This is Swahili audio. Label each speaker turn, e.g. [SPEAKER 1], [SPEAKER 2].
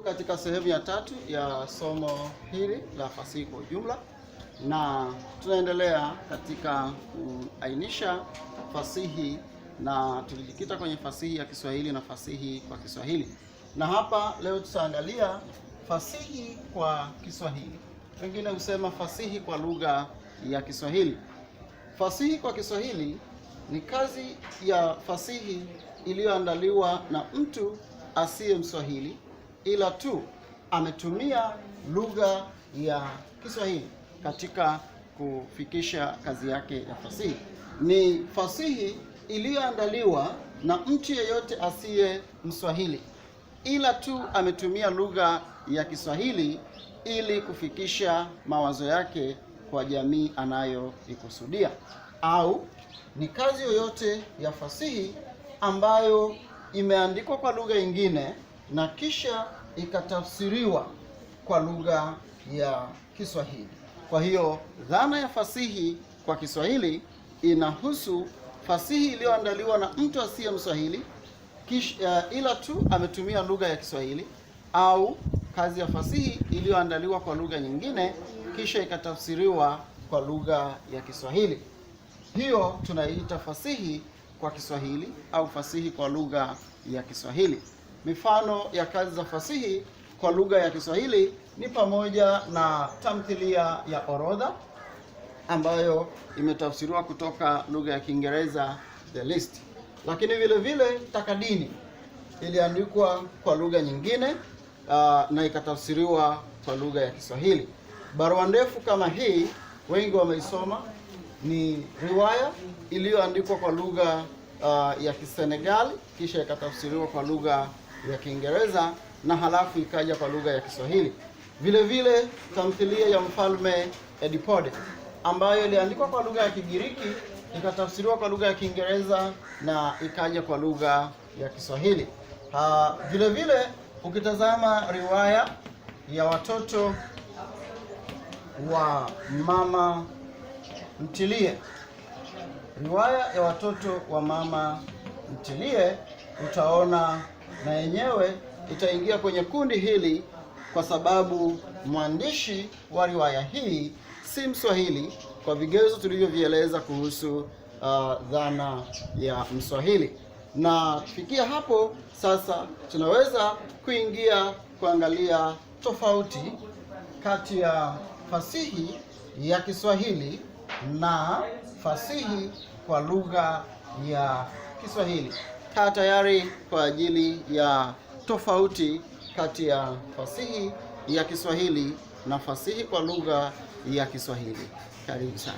[SPEAKER 1] katika sehemu ya tatu ya somo hili la fasihi kwa ujumla, na tunaendelea katika kuainisha fasihi, na tulijikita kwenye fasihi ya Kiswahili na fasihi kwa Kiswahili. Na hapa leo tutaangalia fasihi kwa Kiswahili. Wengine husema fasihi kwa lugha ya Kiswahili. Fasihi kwa Kiswahili ni kazi ya fasihi iliyoandaliwa na mtu asiye Mswahili, ila tu ametumia lugha ya Kiswahili katika kufikisha kazi yake ya fasihi. Ni fasihi iliyoandaliwa na mtu yeyote asiye Mswahili, ila tu ametumia lugha ya Kiswahili ili kufikisha mawazo yake kwa jamii anayoikusudia. Au ni kazi yoyote ya fasihi ambayo imeandikwa kwa lugha nyingine na kisha ikatafsiriwa kwa lugha ya Kiswahili. Kwa hiyo dhana ya fasihi kwa Kiswahili inahusu fasihi iliyoandaliwa na mtu asiye Mswahili ila tu ametumia lugha ya Kiswahili, au kazi ya fasihi iliyoandaliwa kwa lugha nyingine kisha ikatafsiriwa kwa lugha ya Kiswahili. Hiyo tunaiita fasihi kwa Kiswahili au fasihi kwa lugha ya Kiswahili. Mifano ya kazi za fasihi kwa lugha ya Kiswahili ni pamoja na tamthilia ya Orodha ambayo imetafsiriwa kutoka lugha ya Kiingereza The List. Lakini vile vile Takadini iliandikwa kwa lugha nyingine na ikatafsiriwa kwa lugha ya Kiswahili. Barua Ndefu kama hii wengi wameisoma, ni riwaya iliyoandikwa kwa lugha ya Kisenegali kisha ikatafsiriwa kwa lugha ya Kiingereza na halafu ikaja kwa lugha ya Kiswahili. Vile vile tamthilia ya Mfalme Edipode ambayo iliandikwa kwa lugha ya Kigiriki ikatafsiriwa kwa lugha ya Kiingereza na ikaja kwa lugha ya Kiswahili. Vile vile ukitazama riwaya ya watoto wa Mama Ntilie, riwaya ya watoto wa Mama Ntilie, utaona na yenyewe itaingia kwenye kundi hili kwa sababu mwandishi wa riwaya hii si Mswahili kwa vigezo tulivyovieleza kuhusu dhana ya Mswahili. Na kufikia hapo sasa tunaweza kuingia kuangalia tofauti kati ya fasihi ya Kiswahili na fasihi kwa lugha ya Kiswahili. Kaa tayari kwa ajili ya tofauti kati ya fasihi ya Kiswahili na fasihi kwa lugha ya Kiswahili. Karibu sana.